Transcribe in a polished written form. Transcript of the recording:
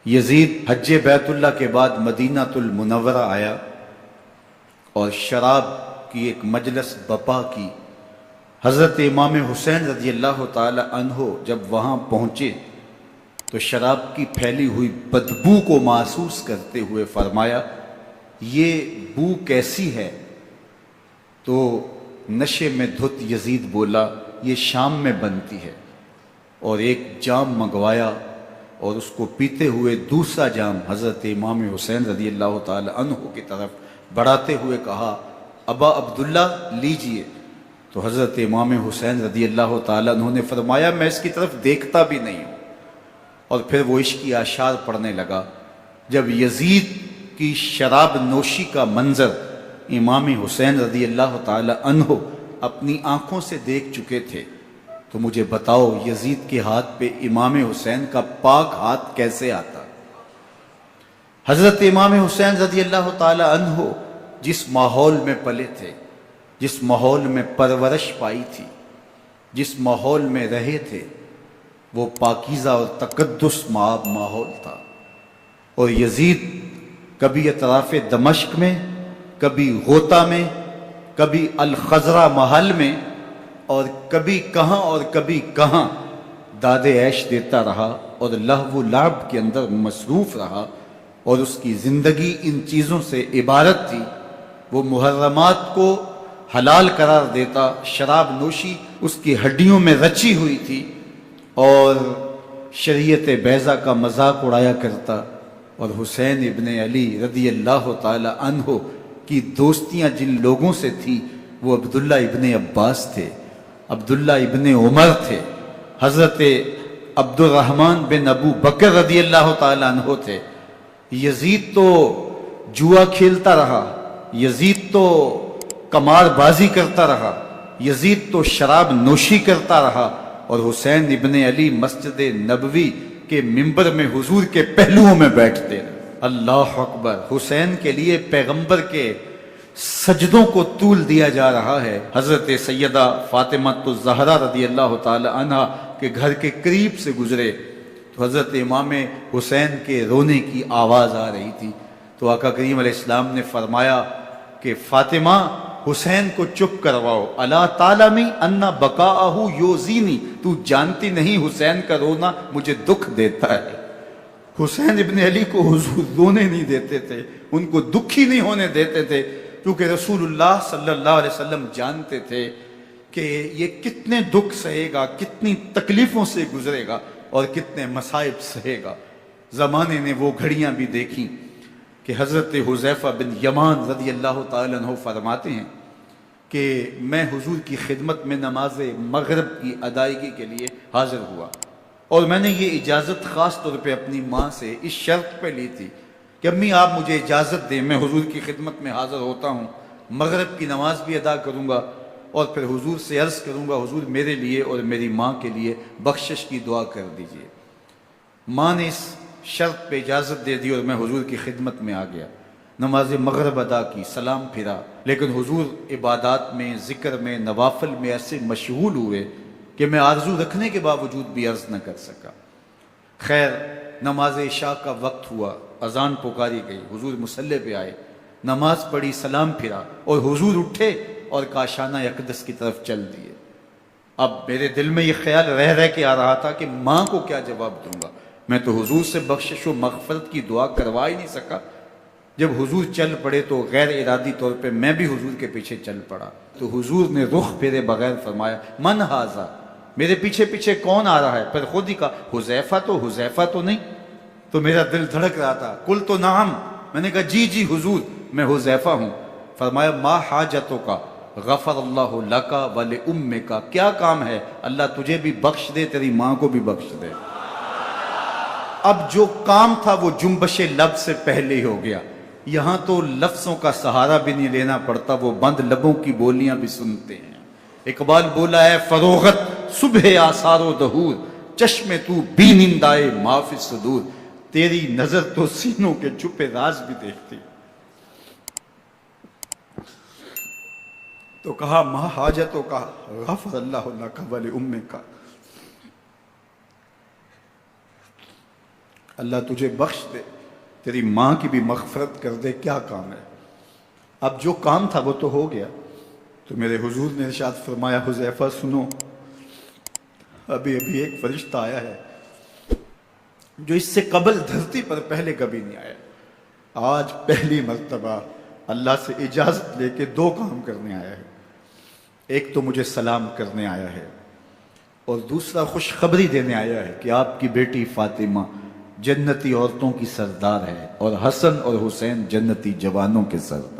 یزید حج بیت اللہ کے بعد مدینہ المنورہ آیا اور شراب کی ایک مجلس بپا کی۔ حضرت امام حسین رضی اللہ تعالی عنہ جب وہاں پہنچے تو شراب کی پھیلی ہوئی بدبو کو محسوس کرتے ہوئے فرمایا، یہ بو کیسی ہے؟ تو نشے میں دھت یزید بولا، یہ شام میں بنتی ہے، اور ایک جام منگوایا اور اس کو پیتے ہوئے دوسرا جام حضرت امام حسین رضی اللہ تعالی عنہ کی طرف بڑھاتے ہوئے کہا، ابا عبداللہ لیجئے۔ تو حضرت امام حسین رضی اللہ تعالی عنہ نے فرمایا، میں اس کی طرف دیکھتا بھی نہیں ہوں، اور پھر وہ عشقی اشعار پڑھنے لگا۔ جب یزید کی شراب نوشی کا منظر امام حسین رضی اللہ تعالی عنہ اپنی آنکھوں سے دیکھ چکے تھے تو مجھے بتاؤ یزید کے ہاتھ پہ امام حسین کا پاک ہاتھ کیسے آتا؟ حضرت امام حسین رضی اللہ تعالی عنہ جس ماحول میں پلے تھے، جس ماحول میں پرورش پائی تھی، جس ماحول میں رہے تھے، وہ پاکیزہ اور تقدس ماحول تھا۔ اور یزید کبھی اطراف دمشق میں، کبھی غوطہ میں، کبھی الخضرہ محل میں، اور کبھی کہاں داد عیش دیتا رہا اور لہو و لعب کے اندر مصروف رہا، اور اس کی زندگی ان چیزوں سے عبارت تھی۔ وہ محرمات کو حلال قرار دیتا، شراب نوشی اس کی ہڈیوں میں رچی ہوئی تھی، اور شریعت بیضا کا مذاق اڑایا کرتا۔ اور حسین ابن علی رضی اللہ تعالی عنہ کی دوستیاں جن لوگوں سے تھی وہ عبداللہ ابن عباس تھے، عبداللہ ابن عمر تھے، حضرت عبد الرحمن بن ابو بکر رضی اللہ تعالی عنہ تھے۔ یزید تو جوا کھیلتا رہا، یزید تو قمار بازی کرتا رہا، یزید تو شراب نوشی کرتا رہا، اور حسین ابن علی مسجد نبوی کے منبر میں حضور کے پہلوؤں میں بیٹھتے رہے۔ اللہ اکبر! حسین کے لیے پیغمبر کے سجدوں کو طول دیا جا رہا ہے۔ حضرت سیدہ فاطمہ الزہرا رضی اللہ تعالی عنہ کے گھر کے قریب سے گزرے تو حضرت امام حسین کے رونے کی آواز آ رہی تھی، تو آقا کریم علیہ السلام نے فرمایا کہ فاطمہ، حسین کو چپ کرواؤ، الا تعلمی ان بقاءہ یوزینی، تو جانتی نہیں حسین کا رونا مجھے دکھ دیتا ہے۔ حسین ابن علی کو حضور رونے نہیں دیتے تھے، ان کو دکھی نہیں ہونے دیتے تھے، کیونکہ رسول اللہ صلی اللہ علیہ وسلم جانتے تھے کہ یہ کتنے دکھ سہے گا، کتنی تکلیفوں سے گزرے گا، اور کتنے مصائب سہے گا۔ زمانے نے وہ گھڑیاں بھی دیکھیں کہ حضرت حذیفہ بن یمان رضی اللہ تعالی عنہ فرماتے ہیں کہ میں حضور کی خدمت میں نماز مغرب کی ادائیگی کے لیے حاضر ہوا، اور میں نے یہ اجازت خاص طور پہ اپنی ماں سے اس شرط پہ لی تھی کہ امی آپ مجھے اجازت دیں، میں حضور کی خدمت میں حاضر ہوتا ہوں، مغرب کی نماز بھی ادا کروں گا، اور پھر حضور سے عرض کروں گا حضور میرے لیے اور میری ماں کے لیے بخشش کی دعا کر دیجئے۔ ماں نے اس شرط پہ اجازت دے دی اور میں حضور کی خدمت میں آ گیا، نماز مغرب ادا کی، سلام پھرا، لیکن حضور عبادات میں، ذکر میں، نوافل میں ایسے مشغول ہوئے کہ میں آرزو رکھنے کے باوجود بھی عرض نہ کر سکا۔ خیر، نماز عشاء کا وقت ہوا، اذان پکاری گئی، حضور مصلی پہ آئے، نماز پڑھی، سلام پھرا، اور حضور اٹھے اور کاشانہ اقدس کی طرف چل دیے۔ اب میرے دل میں یہ خیال رہ کے آ رہا تھا کہ ماں کو کیا جواب دوں گا، میں تو حضور سے بخشش و مغفرت کی دعا کروا ہی نہیں سکا۔ جب حضور چل پڑے تو غیر ارادی طور پہ میں بھی حضور کے پیچھے چل پڑا، تو حضور نے رخ پھیرے بغیر فرمایا، من ھذا، میرے پیچھے پیچھے کون آ رہا ہے؟ پھر خود ہی کہا، حذیفہ تو نہیں؟ تو میرا دل دھڑک رہا تھا، قلت نعم، میں نے کہا جی حضور میں حذیفہ ہوں۔ فرمایا، ما حاجتوں کا غفر اللہ لک ولامک، کیا کام ہے؟ اللہ تجھے بھی بخش دے، تیری ماں کو بھی بخش دے۔ اب جو کام تھا وہ جنبش لب سے پہلے ہی ہو گیا، یہاں تو لفظوں کا سہارا بھی نہیں لینا پڑتا، وہ بند لبوں کی بولیاں بھی سنتے ہیں۔ اقبال بولا ہے، فروغت صبح آثار و دہور، چشم تو بینندائے ما فی الصدور، تیری نظر تو سینوں کے چھپے راز بھی دیکھتی۔ تو کہا، ما حاجتوں کا غفر اللہ لک ولامک، اللہ تجھے بخش دے، تیری ماں کی بھی مغفرت کر دے، کیا کام ہے؟ اب جو کام تھا وہ تو ہو گیا۔ تو میرے حضور نے ارشاد فرمایا، حذیفہ سنو، ابھی ایک فرشتہ آیا ہے جو اس سے قبل دھرتی پر پہلے کبھی نہیں آیا، آج پہلی مرتبہ اللہ سے اجازت لے کے 2 کام کرنے آیا ہے۔ ایک تو مجھے سلام کرنے آیا ہے، اور دوسرا خوشخبری دینے آیا ہے کہ آپ کی بیٹی فاطمہ جنتی عورتوں کی سردار ہے، اور حسن اور حسین جنتی جوانوں کے سردار۔